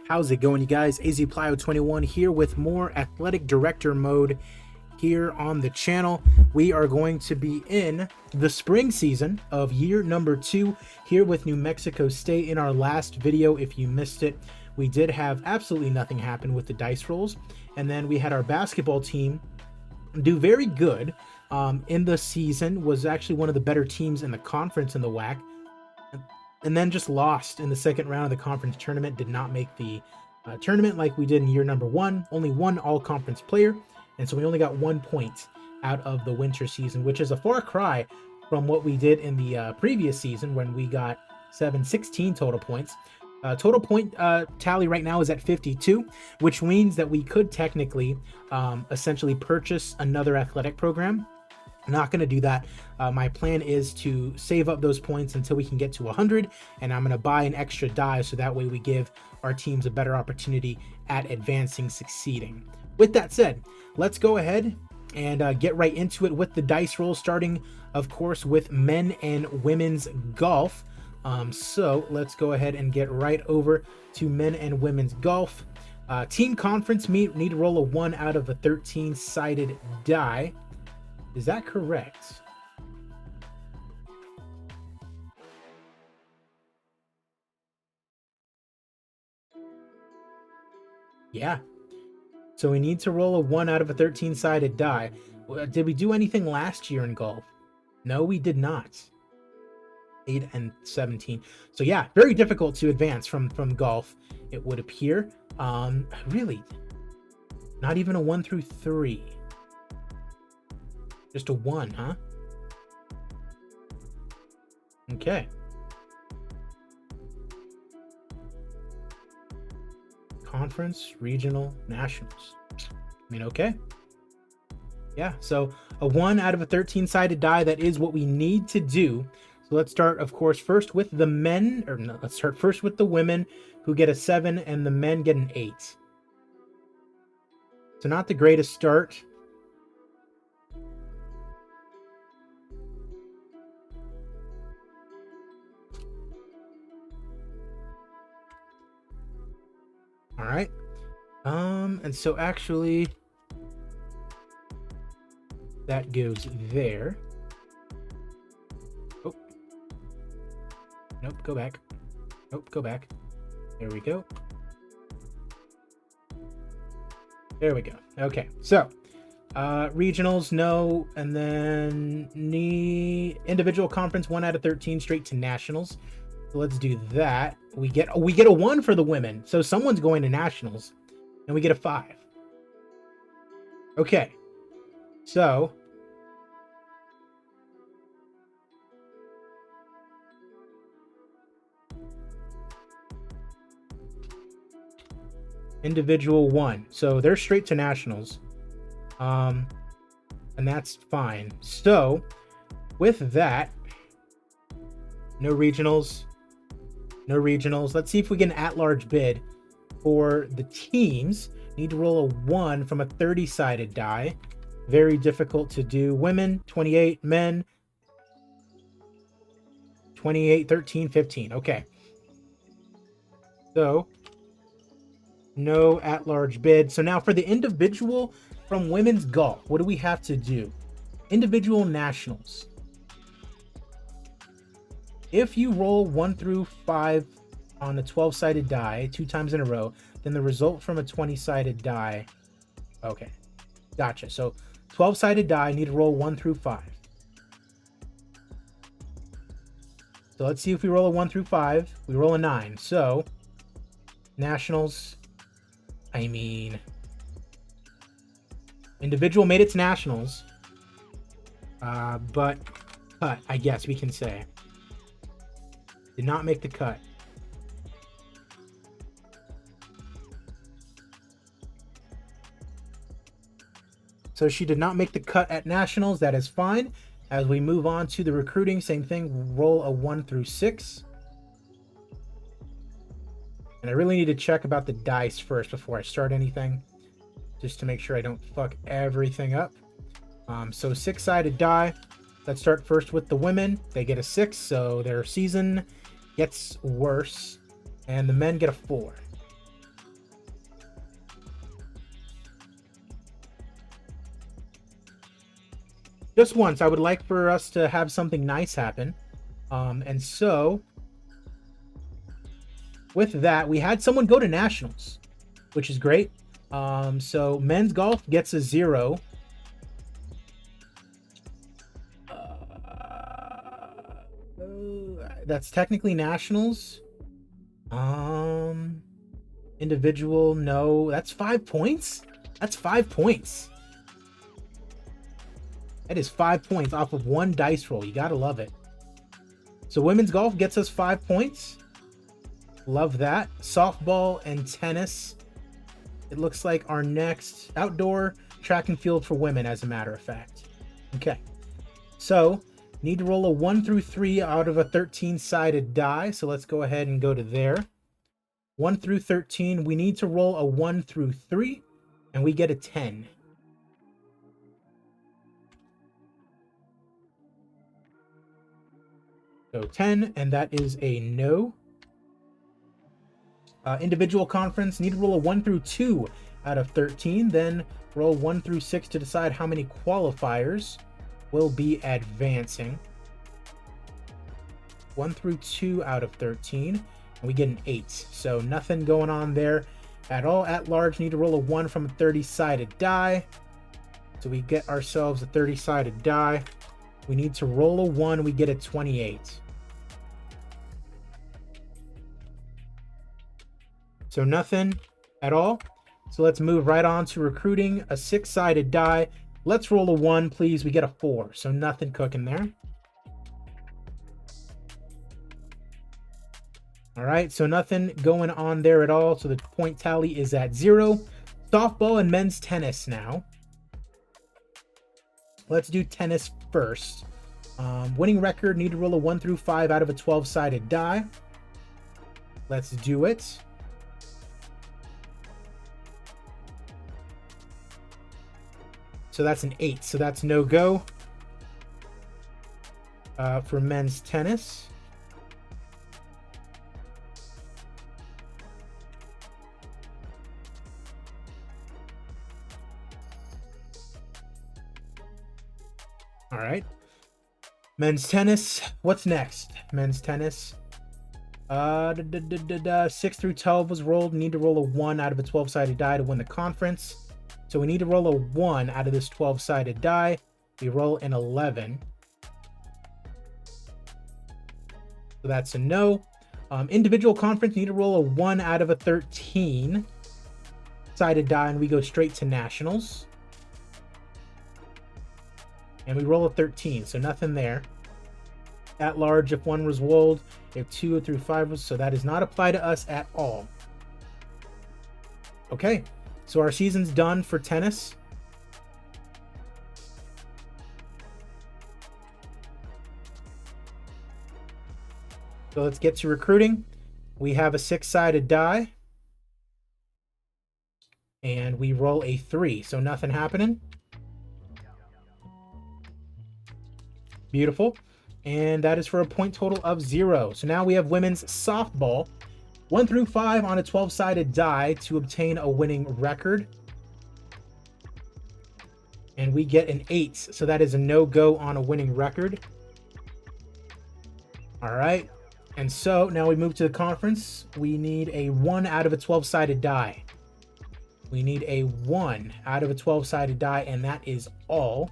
How's it going, you guys? AZPlyo21 here with more Athletic Director mode here on the channel. We are going to be in the spring season of year number 2 here with New Mexico State. In our last video, if you missed it, we did have absolutely nothing happen with the dice rolls, and then we had our basketball team do very good in the season, was actually one of the better teams in the conference in the WAC, and then just lost in the second round of the conference tournament. Did not make the tournament like we did in year number 1. Only one all-conference player, and so we only got 1 point out of the winter season, which is a far cry from what we did in the previous season when we got 16 total points. Total point tally right now is at 52, which means that we could technically essentially purchase another athletic program. I'm not going to do that. My plan is to save up those points until we can get to 100, and I'm going to buy an extra die so that way we give our teams a better opportunity at advancing, succeeding. With that said, let's go ahead and get right into it with the dice roll, starting, of course, with men and women's golf. So let's go ahead and get right over to men and women's golf. Team conference meet, need to roll a 1 out of a 13-sided die. Is that correct? Yeah. So we need to roll a 1 out of a 13-sided die. Did we do anything last year in golf? No, we did not. 8 and 17. So yeah, very difficult to advance from golf, it would appear. Really, not even a 1 through 3. Just a 1, huh? Okay. Conference, regional, nationals. I mean, okay. Yeah, so a 1 out of a 13-sided die, that is what we need to do. So let's start, of course, first with the men, or no, let's start first with the women, who get a 7, and the men get an 8. So not the greatest start. All right. And so actually that goes there. Oh. Nope, go back. Nope, go back. There we go. There we go. Okay, so regionals, no, and then individual conference, 1 out of 13, straight to nationals. So let's do that. We get a 1 for the women, so someone's going to nationals, and we get a 5. Okay, so individual 1, so they're straight to nationals, and that's fine. So with that, no regionals. Let's see if we get an at-large bid for the teams. Need to roll a 1 from a 30-sided die. Very difficult to do. Women, 28. Men, 28, 13, 15. Okay. So, no at-large bid. So now for the individual from women's golf, what do we have to do? Individual nationals. If you roll 1 through 5 on a 12-sided die 2 times in a row, then the result from a 20-sided die. Okay, gotcha. So 12-sided die, need to roll 1 through 5. So let's see if we roll a 1 through 5. We roll a 9. So nationals, I mean, individual made it to nationals, but cut, I guess we can say. Did not make the cut. So she did not make the cut at nationals. That is fine. As we move on to the recruiting, same thing. Roll a 1 through 6. And I really need to check about the dice first before I start anything, just to make sure I don't fuck everything up. So 6-sided die. Let's start first with the women. They get a 6, so their season gets worse. And the men get a 4. Just once. I would like for us to have something nice happen. And so, with that, we had someone go to nationals, which is great. So men's golf gets a 0. That's technically nationals. Individual, no. That's 5 points. That's 5 points. That is 5 points off of one dice roll. You gotta love it. So women's golf gets us 5 points. Love that. Softball and tennis. It looks like our next outdoor track and field for women, as a matter of fact. Okay. So, need to roll a 1 through 3 out of a 13-sided die. So let's go ahead and go to there. 1 through 13. We need to roll a 1 through 3, and we get a 10. So 10, and that is a no. Individual conference, need to roll a 1 through 2 out of 13, then roll 1 through 6 to decide how many qualifiers will be advancing. 1 through 2 out of 13, and we get an 8. So nothing going on there at all. At large, need to roll a 1 from a 30-sided die. So we get ourselves a 30-sided die. We need to roll a 1, we get a 28. So nothing at all. So let's move right on to recruiting. A 6-sided die. Let's roll a 1, please. We get a 4. So nothing cooking there. All right, so nothing going on there at all. So the point tally is at 0. Softball and men's tennis now. Let's do tennis first. Winning record, need to roll a 1 through 5 out of a 12-sided die. Let's do it. So that's an 8. So that's no go for men's tennis. All right. Men's tennis. What's next? Men's tennis. 6 through 12 was rolled. Need to roll a 1 out of a 12-sided die to win the conference. So we need to roll a 1 out of this 12-sided die. We roll an 11. So that's a no. Individual conference, need to roll a 1 out of a 13-sided die, and we go straight to nationals. And we roll a 13, so nothing there. At large, if 1 was rolled, if 2 through 5 was, so that does not apply to us at all. Okay. So our season's done for tennis. So let's get to recruiting. We have a 6-sided die. And we roll a 3. So nothing happening. Beautiful. And that is for a point total of 0. So now we have women's softball. 1 through 5 on a 12-sided die to obtain a winning record. And we get an 8. So that is a no-go on a winning record. All right. And so now we move to the conference. We need a 1 out of a 12-sided die. We need a 1 out of a 12-sided die, and that is all.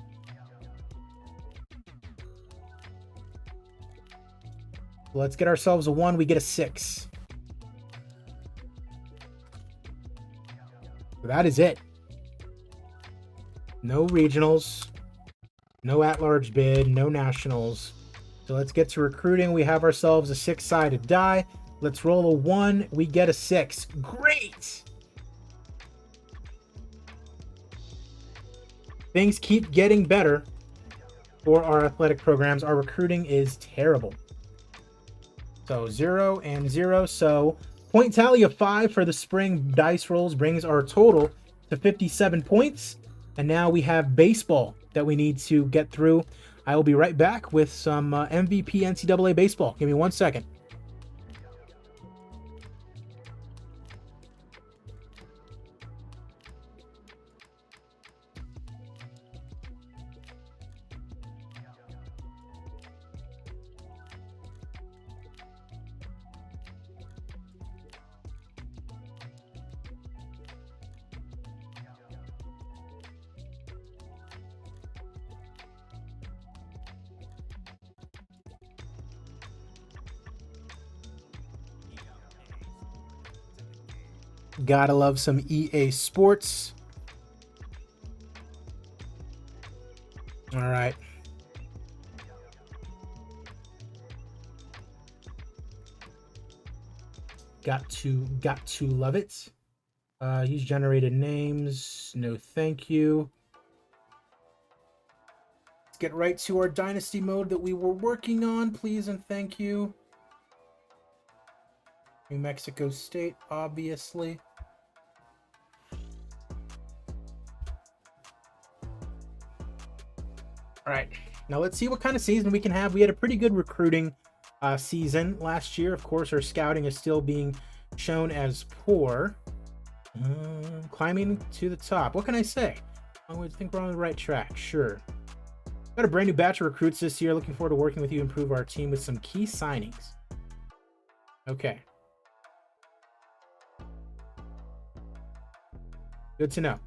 Let's get ourselves a 1. We get a 6. That is it. No regionals, no at-large bid, no nationals. So let's get to recruiting. We have ourselves a 6-sided die. Let's roll a 1. We get a 6. Great! Things keep getting better for our athletic programs. Our recruiting is terrible. So 0 and 0. So point tally of 5 for the spring dice rolls brings our total to 57 points. And now we have baseball that we need to get through. I will be right back with some MVP NCAA baseball. Give me 1 second. Gotta love some EA Sports. All right. Got to love it. Use generated names. No, thank you. Let's get right to our dynasty mode that we were working on. Please and thank you. New Mexico State, obviously. All right, now let's see what kind of season we can have. We had a pretty good recruiting season last year. Of course, our scouting is still being shown as poor. Climbing to the top. What can I say? I think we're on the right track. Sure. Got a brand new batch of recruits this year. Looking forward to working with you to improve our team with some key signings. Okay. Good to know.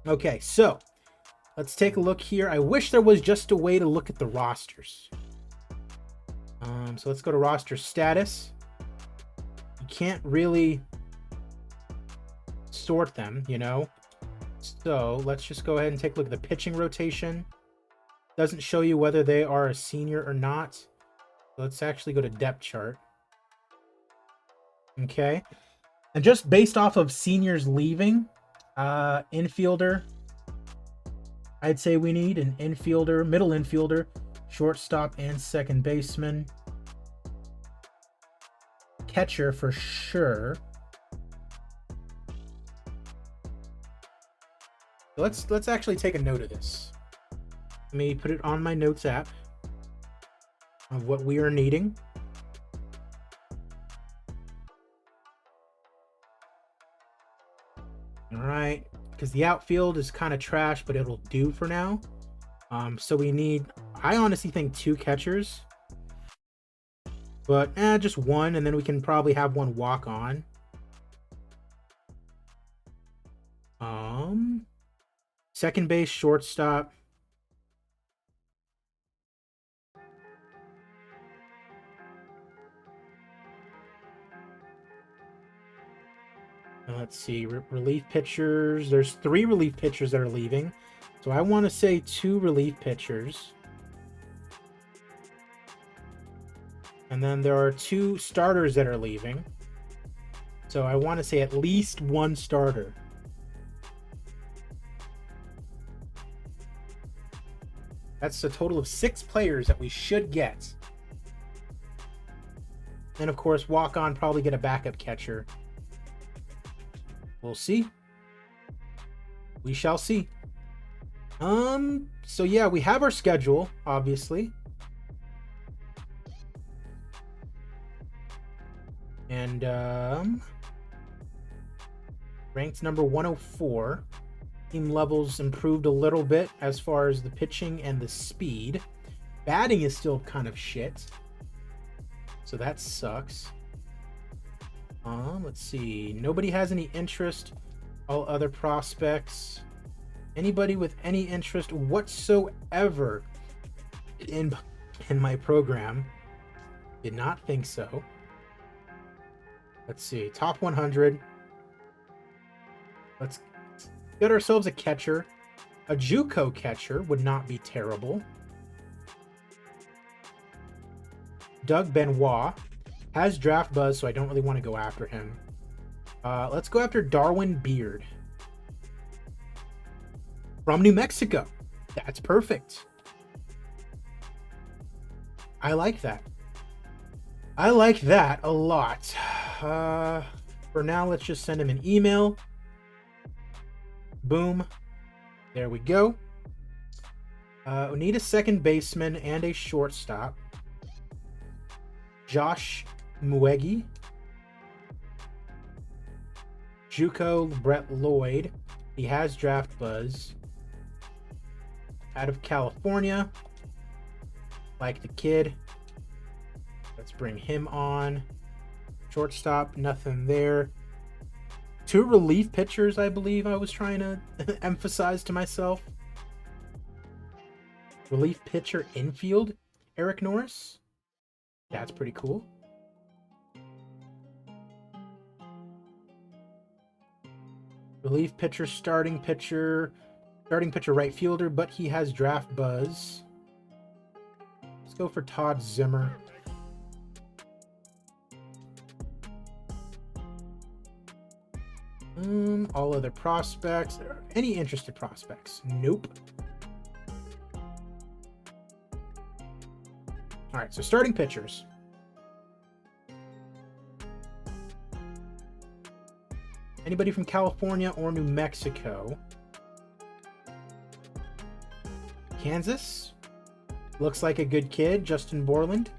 Okay, so let's take a look here. I wish there was just a way to look at the rosters. So let's go to roster status. You can't really sort them, you know? So let's just go ahead and take a look at the pitching rotation. Doesn't show you whether they are a senior or not. So let's actually go to depth chart. Okay. And just based off of seniors leaving, infielder, I'd say we need an infielder, middle infielder, shortstop, and second baseman. Catcher for sure. Let's actually take a note of this. Let me put it on my notes app of what we are needing. All right, because the outfield is kind of trash, but it'll do for now. So we need, I honestly think 2 catchers, but just 1, and then we can probably have 1 walk on. Second base, shortstop. Let's see, relief pitchers. There's 3 relief pitchers that are leaving. So I want to say 2 relief pitchers. And then there are 2 starters that are leaving. So I want to say at least 1 starter. That's a total of 6 players that we should get. And of course, walk on, probably get a backup catcher. We'll see. We shall see. So yeah, we have our schedule, obviously. And ranked number 104. Team levels improved a little bit as far as the pitching and the speed. Batting is still kind of shit, so that sucks. Let's see. Nobody has any interest. All other prospects. Anybody with any interest whatsoever in my program? Did not think so. Let's see. Top 100. Let's get ourselves a catcher. A JUCO catcher would not be terrible. Doug Benoit has draft buzz, so I don't really want to go after him. Let's go after Darwin Beard from New Mexico. That's perfect. I like that. I like that a lot. For now, let's just send him an email. Boom. There we go. We need a second baseman and a shortstop. Josh Muegi. JUCO Brett Lloyd. He has draft buzz. Out of California. Like the kid. Let's bring him on. Shortstop, nothing there. 2 relief pitchers, I believe I was trying to emphasize to myself. Relief pitcher infield, Eric Norris. That's pretty cool. Relief pitcher, starting pitcher right fielder, but he has draft buzz. Let's go for Todd Zimmer. All other prospects. Any interested prospects? Nope. All right, so starting pitchers. Anybody from California or New Mexico? Kansas? Looks like a good kid, Justin Borland.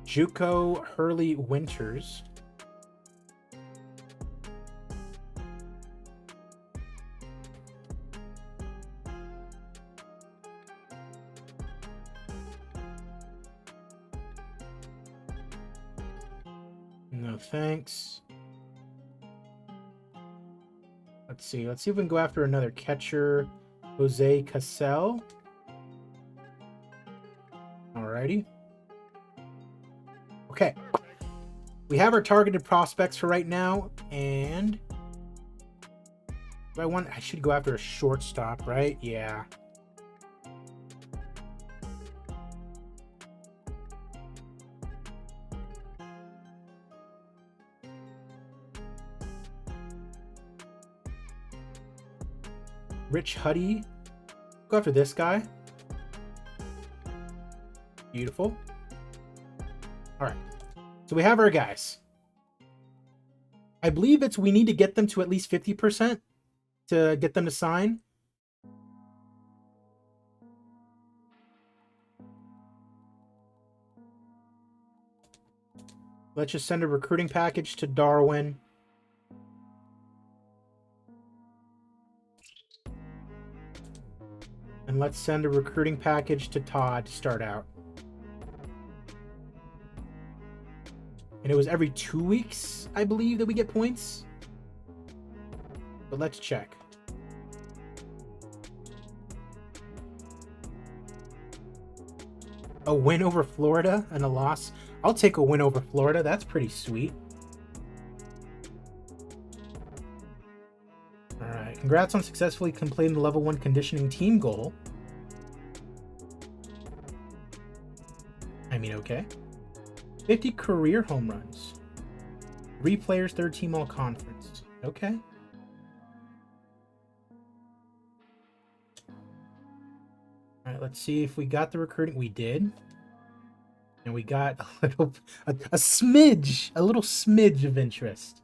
JUCO Hurley Winters. No thanks. Let's see if we can go after another catcher. Jose Cassell. Alrighty. Okay. We have our targeted prospects for right now, and I should go after a shortstop, right? Yeah. Rich Huddy. Go after this guy. Beautiful. All right. So we have our guys. I believe we need to get them to at least 50% to get them to sign. Let's just send a recruiting package to Darwin. And let's send a recruiting package to Todd to start out. And it was every 2 weeks, I believe, that we get points. But let's check. A win over Florida and a loss. I'll take a win over Florida. That's pretty sweet. All right. Congrats on successfully completing the level 1 conditioning team goal. I mean, okay. 50 career home runs. 3 players, 3rd team all conference. Okay. All right, let's see if we got the recruiting. We did. And we got a little smidge of interest.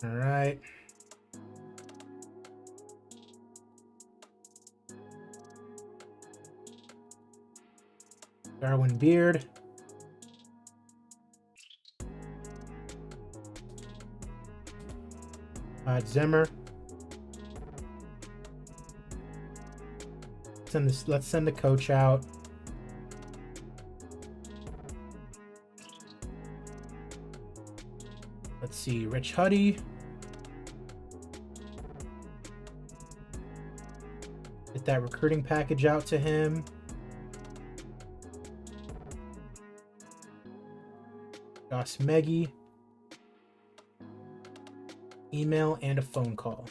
All right. Darwin Beard. Zimmer. Let's send the coach out. Let's see, Rich Huddy. Get that recruiting package out to him. Josh Meggy. Email and a phone call.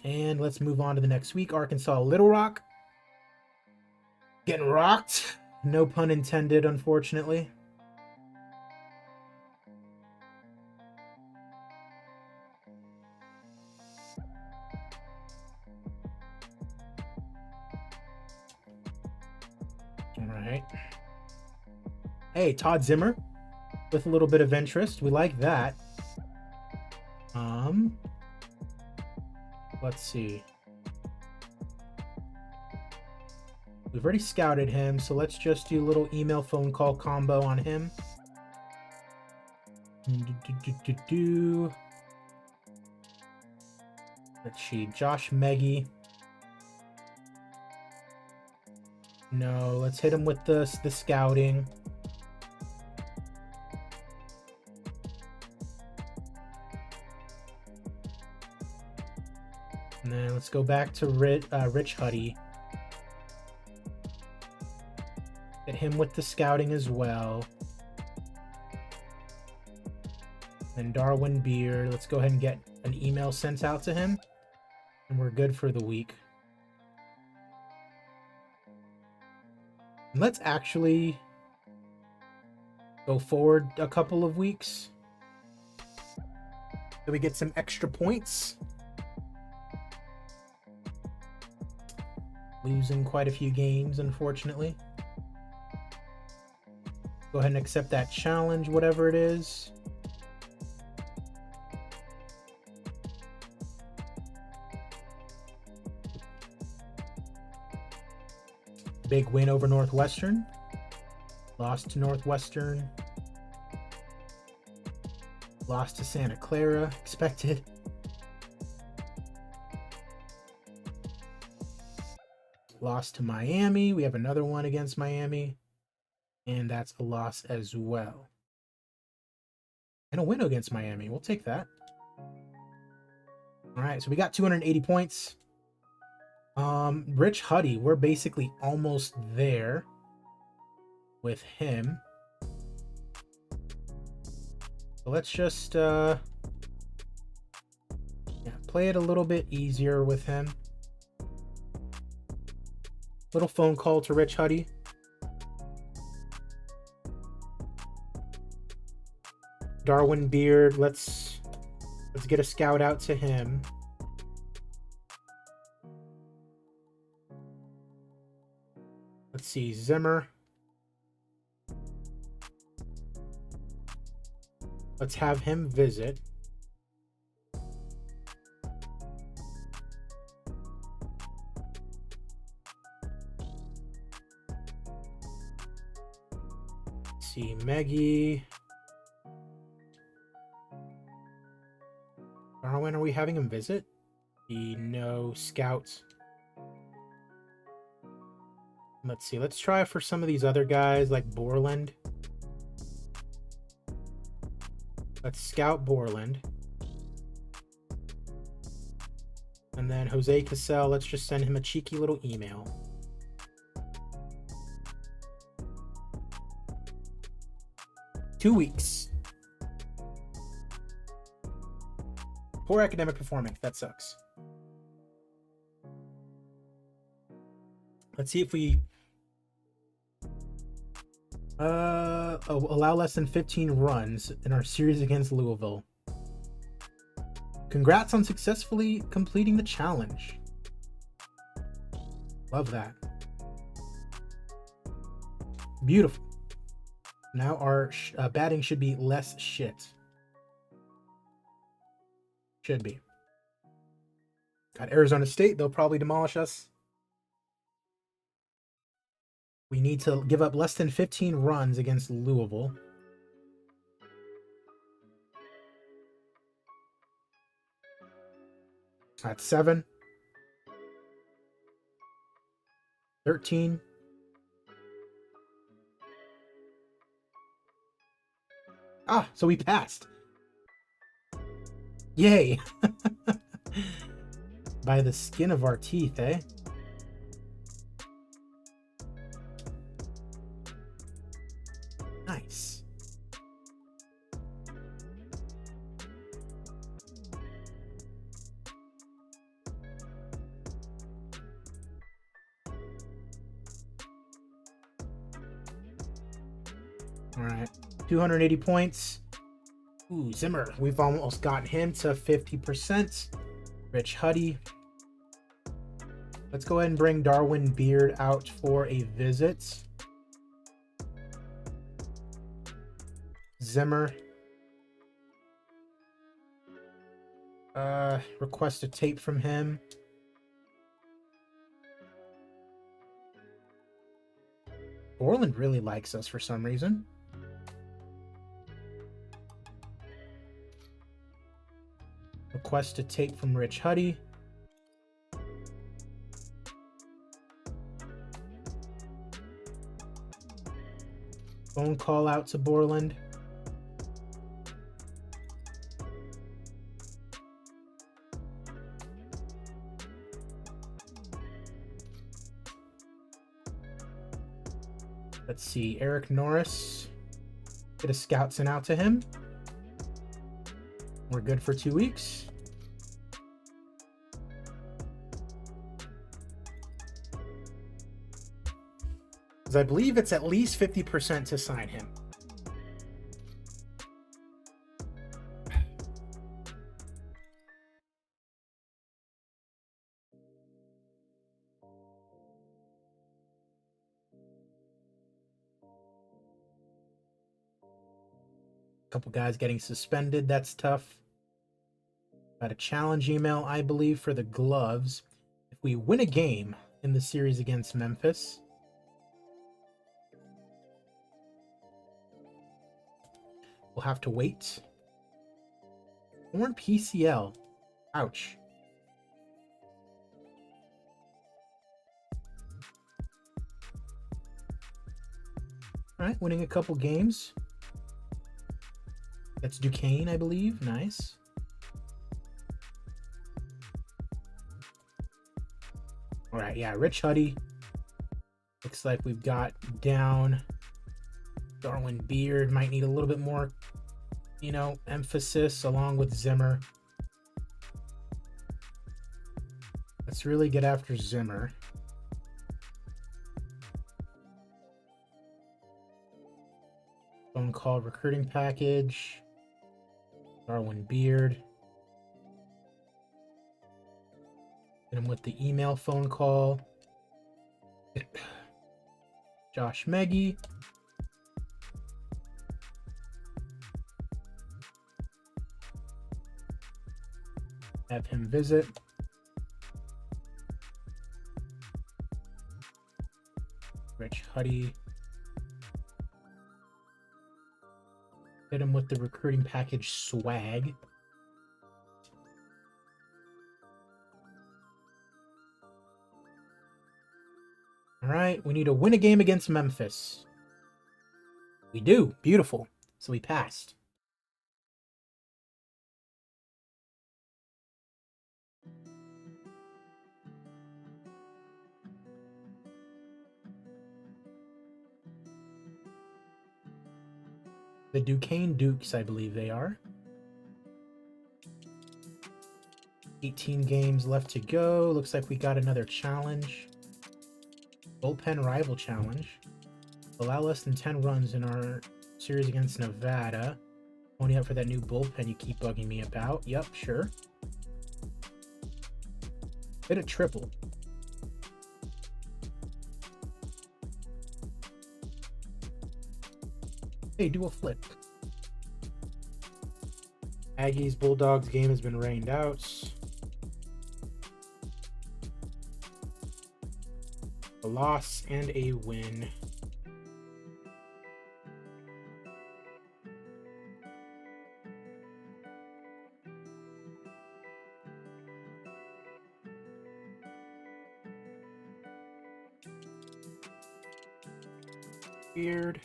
And let's move on to the next week. Arkansas Little Rock. Getting rocked. No pun intended, unfortunately. All right. Hey, Todd Zimmer with a little bit of interest. We like that. Let's see. We've already scouted him, so let's just do a little email phone call combo on him. Let's see. Josh Meggy. No, let's hit him with the scouting. Let's go back to Rich Huddy. Get him with the scouting as well. And Darwin Beard. Let's go ahead and get an email sent out to him. And we're good for the week. And let's actually go forward a couple of weeks. So we get some extra points. Losing quite a few games, unfortunately. Go ahead and accept that challenge, whatever it is. Big win over Northwestern. Lost to Northwestern. Lost to Santa Clara, expected. Lost to Miami. We have another one against Miami. And that's a loss as well. And a win against Miami. We'll take that. All right, so we got 280 points. Rich Huddy, we're basically almost there with him. So let's just play it a little bit easier with him. Little phone call to Rich Huddy. Darwin Beard, let's get a scout out to him. Let's see, Zimmer. Let's have him visit. Let's see, Maggie. Darwin, are we having him visit? No scouts. Let's see. Let's try for some of these other guys like Borland. Let's scout Borland. And then Jose Cassell, let's just send him a cheeky little email. Two weeks. Poor academic performance. That sucks. Let's see if we allow less than 15 runs in our series against Louisville. Congrats on successfully completing the challenge. Love that. Beautiful. Now our batting should be less shit. Should be. Got Arizona State. They'll probably demolish us. We need to give up less than 15 runs against Louisville. That's 7. 13. Ah, so we passed. Yay. By the skin of our teeth, eh? Nice. All right. 280 points. Ooh, Zimmer. We've almost got him to 50%. Rich Huddy. Let's go ahead and bring Darwin Beard out for a visit. Zimmer. Request a tape from him. Borland really likes us for some reason. Request a tape from Rich Huddy. Phone call out to Borland. Let's see, Eric Norris. Get a scout sent out to him. We're good for 2 weeks. Because I believe it's at least 50% to sign him. Couple guys getting suspended. That's tough. Got a challenge email, I believe, for the gloves. If we win a game in the series against Memphis, we'll have to wait. Torn PCL. Ouch. All right, winning a couple games. That's Duquesne, I believe. Nice. All right, yeah, Rich Huddy. Looks like we've got down Darwin Beard. Might need a little bit more, emphasis along with Zimmer. Let's really get after Zimmer. Phone call recruiting package. Darwin Beard. Hit him with the email phone call. Josh Meggie. Have him visit. Rich Huddy. Hit him with the recruiting package swag. All right, we need to win a game against Memphis. We do. Beautiful. So we passed. The Duquesne Dukes, I believe they are. 18 games left to go. Looks like we got another challenge. Bullpen rival challenge. Allow less than 10 runs in our series against Nevada. Only up for that new bullpen you keep bugging me about. Yep, sure. Hit a triple. Hey, do a flip. Aggies Bulldogs game has been rained out. A loss and a win. Weird.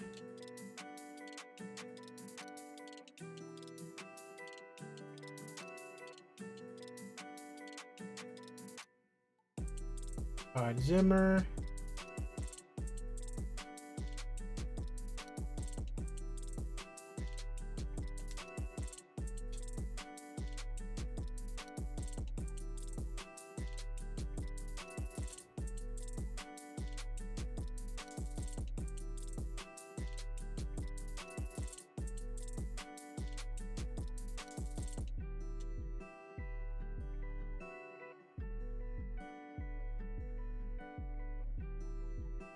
Zimmer.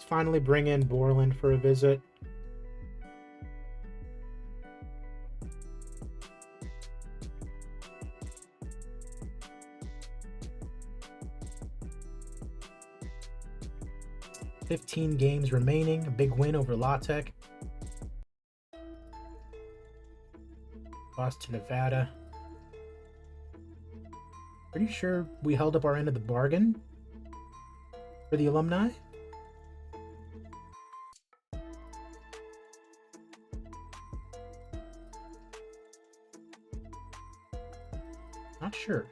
Finally bring in Borland for a visit. $15 games remaining. A big win over La Tech. Lost to Nevada. Pretty sure we held up our end of the bargain for the alumni. Not sure.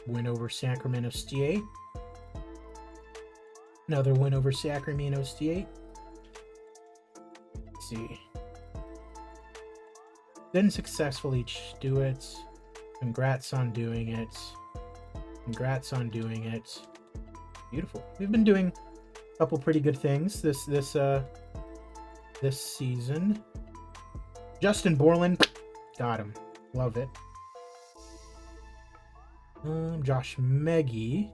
Win over Sacramento State. Another win over Sacramento State. Let's see. Didn't successfully do it. Congrats on doing it. Congrats on doing it. Beautiful. We've been doing a couple pretty good things this season. Justin Borland, got him. Love it. Josh Meggie.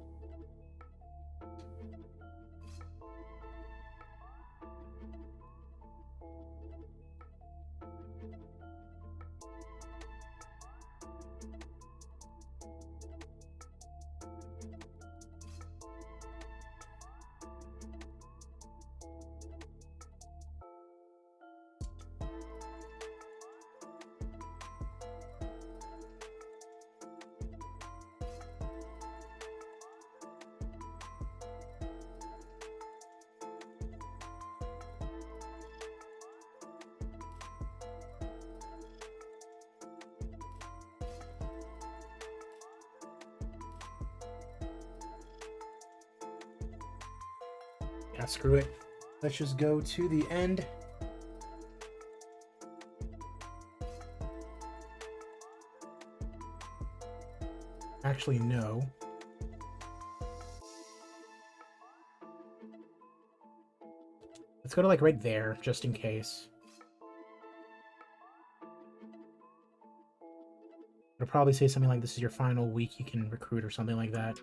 Yeah, screw it. Let's just go to the end. Actually, no. Let's go to like right there, just in case. It'll probably say something like this is your final week you can recruit or something like that.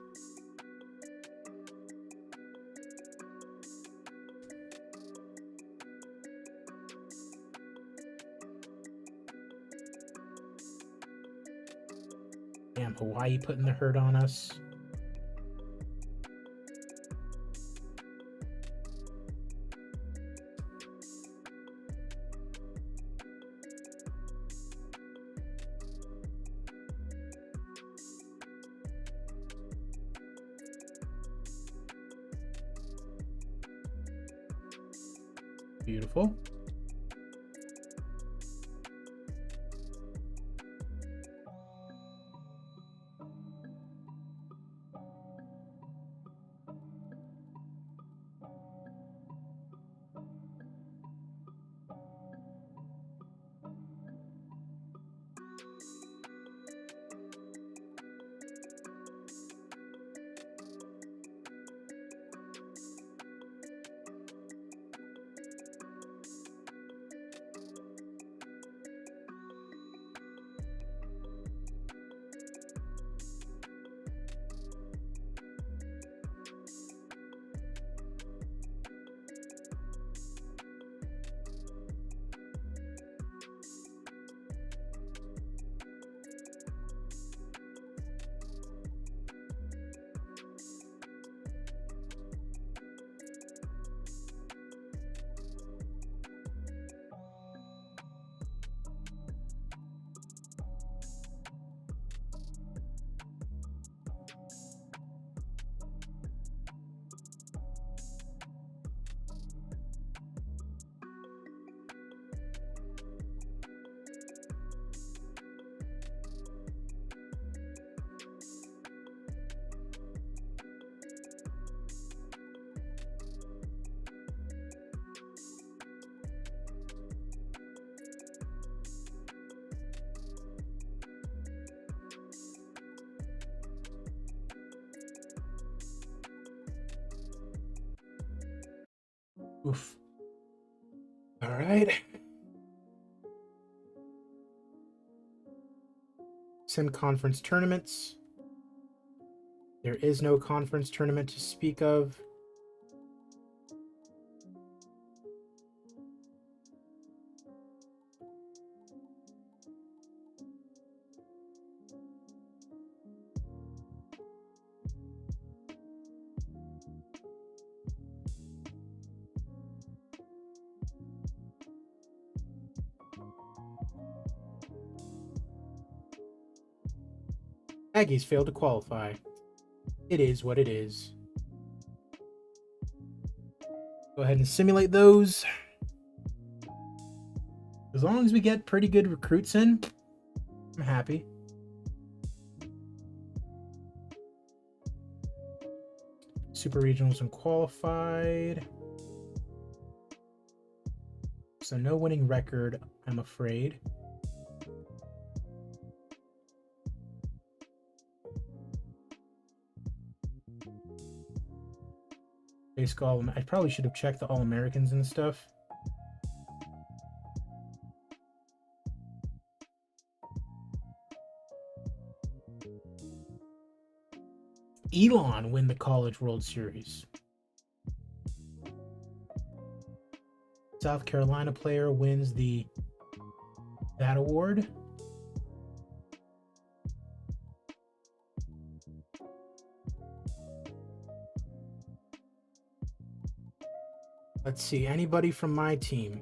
Damn, Hawaii putting the hurt on us. Beautiful. Oof. All right. Sim conference tournaments. There is no conference tournament to speak of. Aggies failed to qualify. It is what it is. Go ahead and simulate those. As long as we get pretty good recruits in, I'm happy. super regionals and qualified. So no winning record, I'm afraid. Baseball, I probably should have checked the All-Americans and stuff. Elon win the College World Series. South Carolina player wins that award. Let's see, anybody from my team?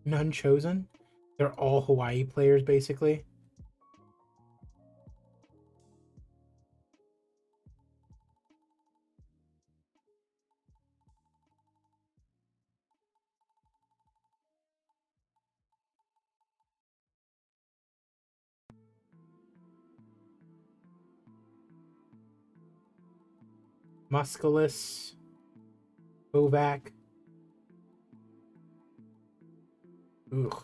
None chosen? They're all Hawaii players, basically. Musculus, Kovac. Ugh.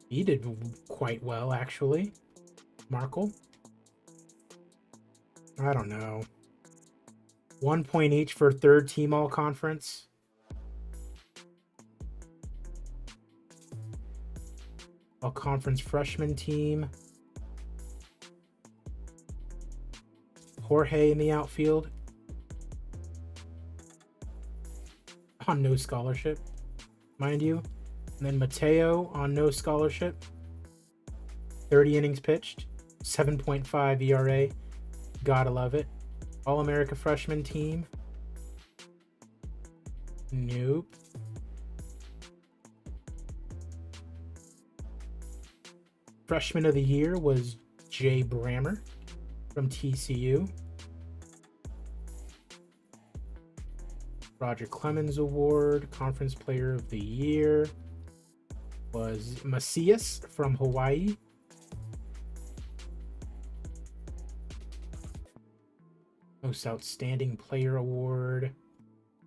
He did quite well, actually. Markle. I don't know. 1 point each for third team all conference. All conference freshman team. Jorge in the outfield. On no scholarship, mind you. And then Mateo on no scholarship. 30 innings pitched. 7.5 ERA. Gotta love it. All-America freshman team. Nope. Freshman of the year was Jay Brammer from TCU. Roger Clemens Award, Conference Player of the Year was Macias from Hawaii. Most Outstanding Player Award,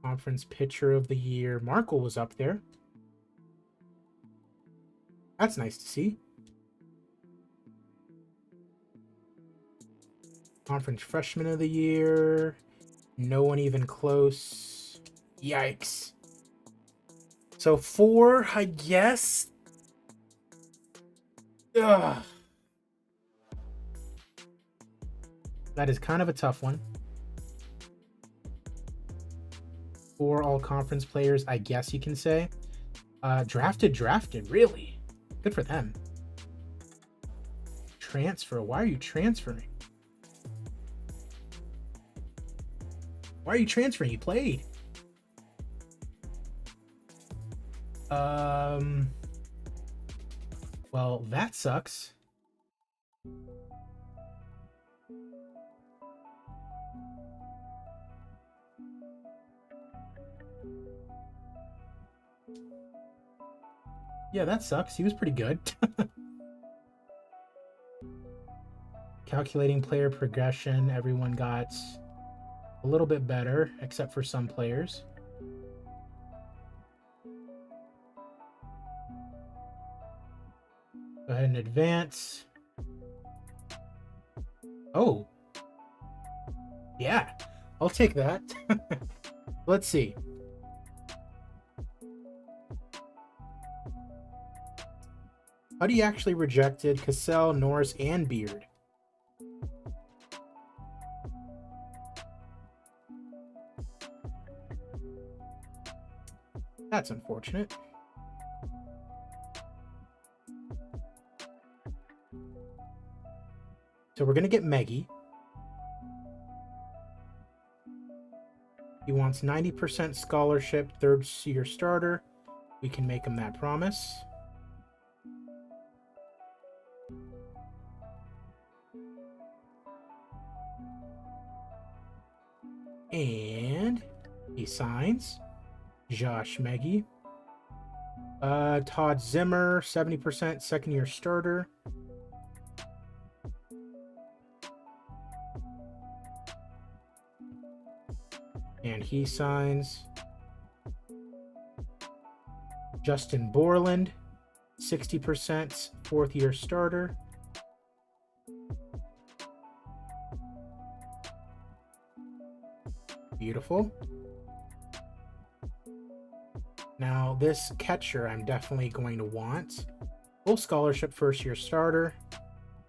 Conference Pitcher of the Year. Markle was up there. That's nice to see. Conference Freshman of the Year. No one even close. Yikes. So 4, I guess. Ugh. That is kind of a tough one. 4 all-conference players, I guess you can say. Drafted, really. Good for them. Transfer. Why are you transferring? Why are you transferring? You played. Well, that sucks. Yeah, that sucks. He was pretty good. Calculating player progression. Everyone got a little bit better, except for some players. Go ahead and advance. Oh. Yeah, I'll take that. Let's see. Buddy actually rejected Cassell, Norris, and Beard. That's unfortunate. So we're going to get Meggie. He wants 90% scholarship, third-year starter. We can make him that promise. And he signs Josh Meggie. Todd Zimmer, 70% second-year starter. And he signs Justin Borland, 60% fourth-year starter. Beautiful. Now, this catcher I'm definitely going to want. Full scholarship first-year starter.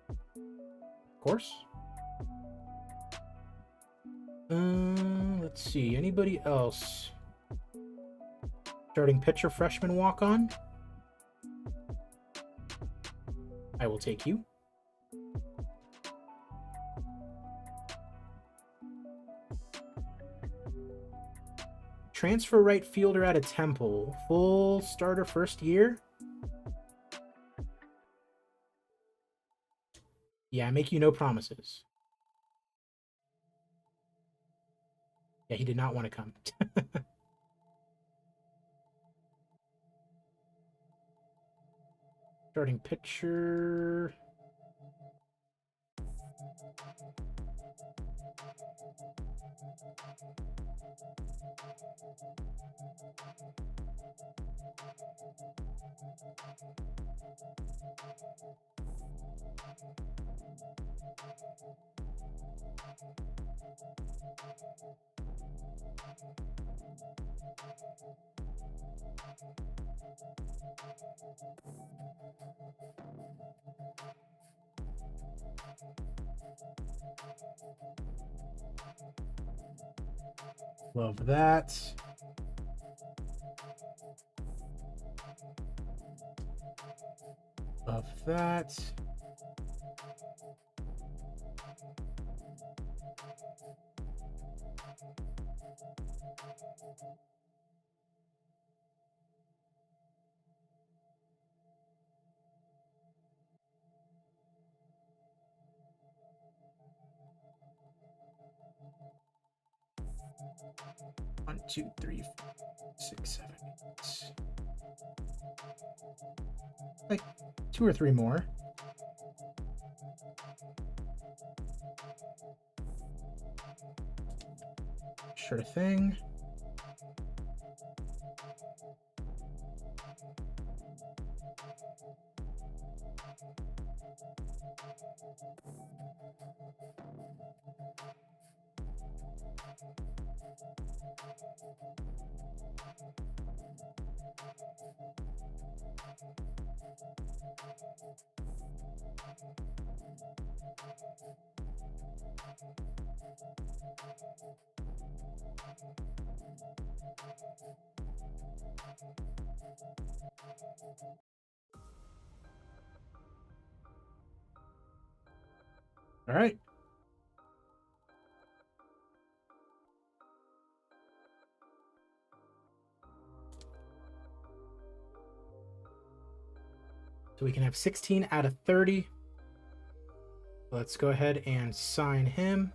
Of course. Let's see. Anybody else? Starting pitcher, freshman walk-on. I will take you. Transfer right fielder out of Temple. Full starter first year. Yeah, I make you no promises. Yeah, he did not want to come. Starting pitcher. Love that. Love that. One, two, three, 4, 6, 7, 8. Like 2 or 3 more. Sure thing. All right. So we can have 16 out of 30. Let's go ahead and sign him.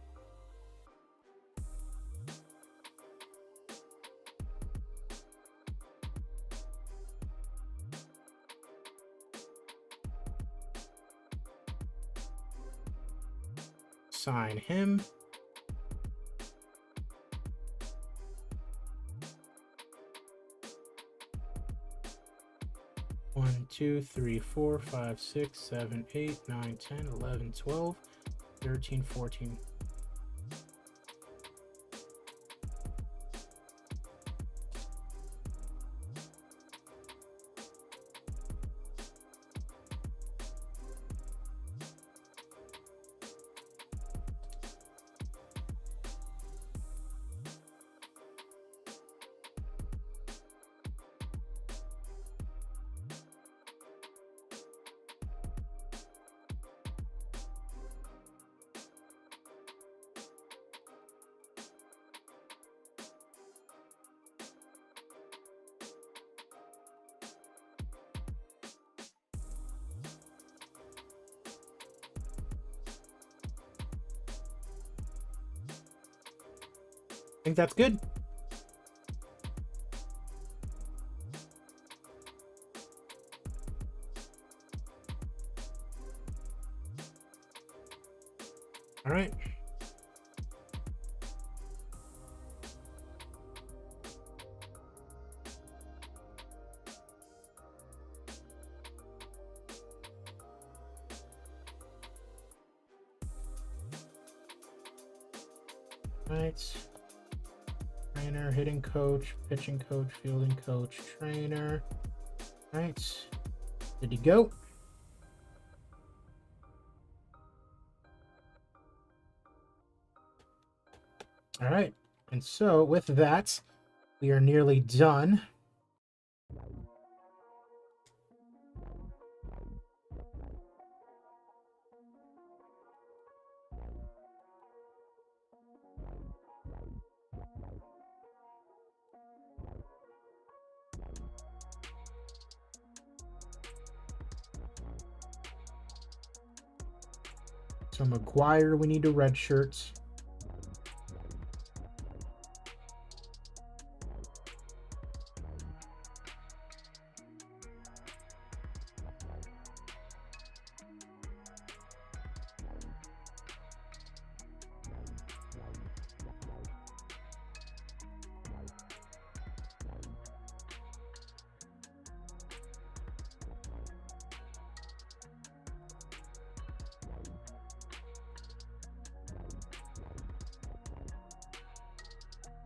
Sign him. One, 2, 3, 4, 5, 6, 7, 8, 9, 10, 11, 12, 13, 14. think that's good. All right. Right. Trainer, hitting coach, pitching coach, fielding coach, trainer. Right. Good to go. All right. And so with that, we are nearly done. So McGuire, we need to red shirts.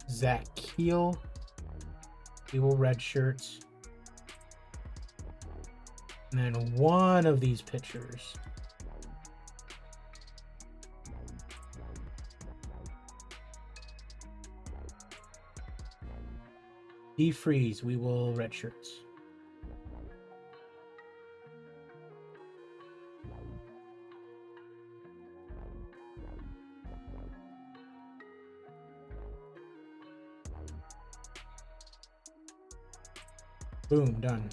Zach Keel, we will red shirts. And then one of these pitchers. DeFreeze, we will red shirts. Boom, done.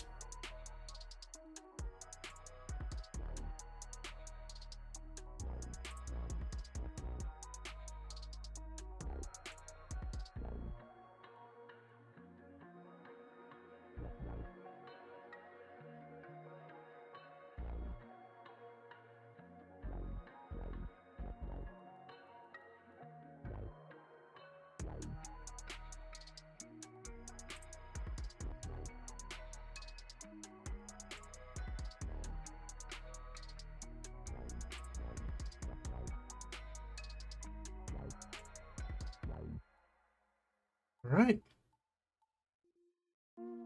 All right.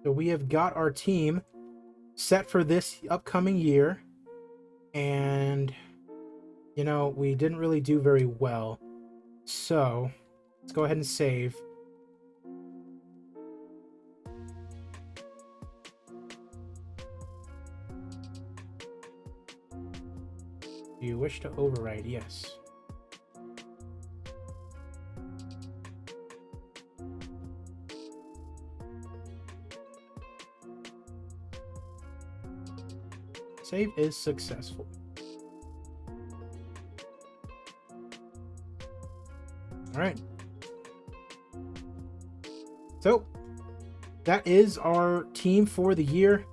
So we have got our team set for this upcoming year. And, you know, we didn't really do very well. So let's go ahead and save. Do you wish to override? Yes. Save is successful. All right. So that is our team for the year.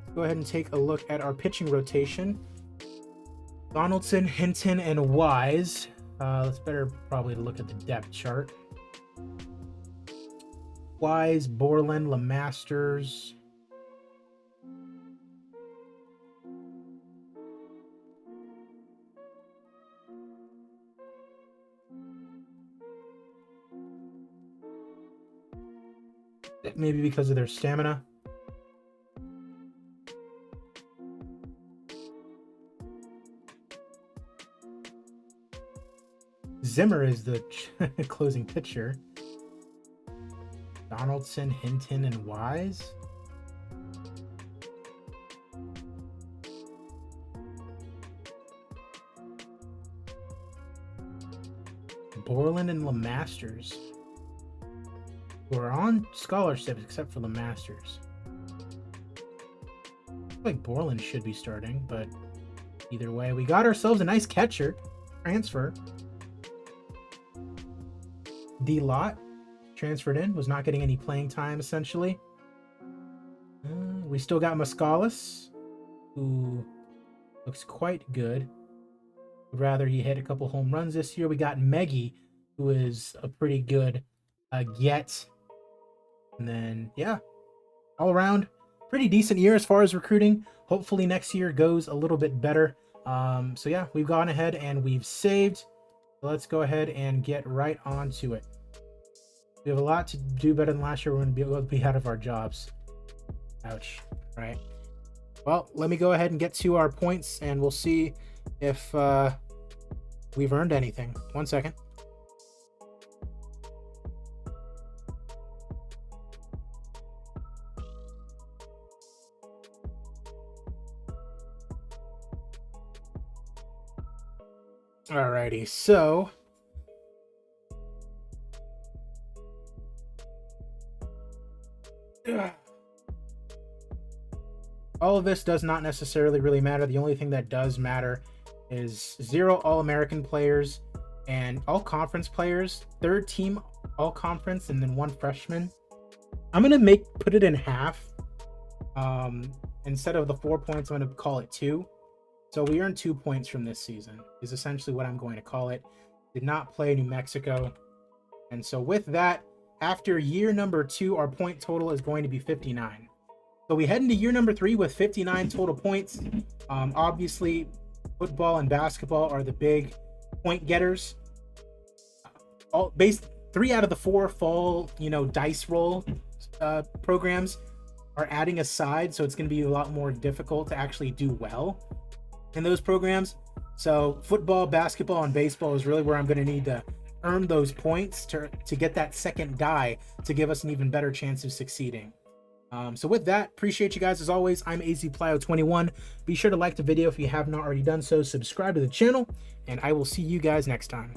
Let's go ahead and take a look at our pitching rotation. Donaldson, Hinton, and Wise. Let's better probably look at the depth chart. Wise, Borland, LeMasters. Maybe because of their stamina. Zimmer is the closing pitcher. Donaldson, Hinton, and Wise. Borland and LeMasters, who are on scholarships except for LeMasters. I feel like Borland should be starting, but either way, we got ourselves a nice catcher transfer. D-Lot, transferred in, was not getting any playing time essentially. We still got Muscalis, who looks quite good. Would rather he hit a couple home runs this year. We got Meggy, who is a pretty good get. And then, yeah, all around, pretty decent year as far as recruiting. Hopefully next year goes a little bit better. So yeah, we've gone ahead and we've saved. So let's go ahead and get right onto it. We have a lot to do better than last year. We're going to be able to be out of our jobs. Ouch. Right. Well, let me go ahead and get to our points, and we'll see if we've earned anything. 1 second. Alrighty, so all of this does not necessarily really matter. The only thing that does matter is 0 All-American players and all-conference players, 3rd team all-conference, and then 1 freshman. I'm gonna put it in half. Instead of the 4 points, I'm gonna call it 2. So we earned 2 points from this season, is essentially what I'm going to call it. Did not play New Mexico. And so with that, after year number 2, our point total is going to be 59. So we head into year number 3 with 59 total points. Obviously, football and basketball are the big point getters. 3 out of the 4 fall, dice roll programs are adding a side, so it's going to be a lot more difficult to actually do well in those programs. So football, basketball, and baseball is really where I'm going to need to earn those points to get that second die to give us an even better chance of succeeding. So with that, appreciate you guys as always. I'm AZPlyo21. Be sure to like the video if you have not already done so, subscribe to the channel, and I will see you guys next time.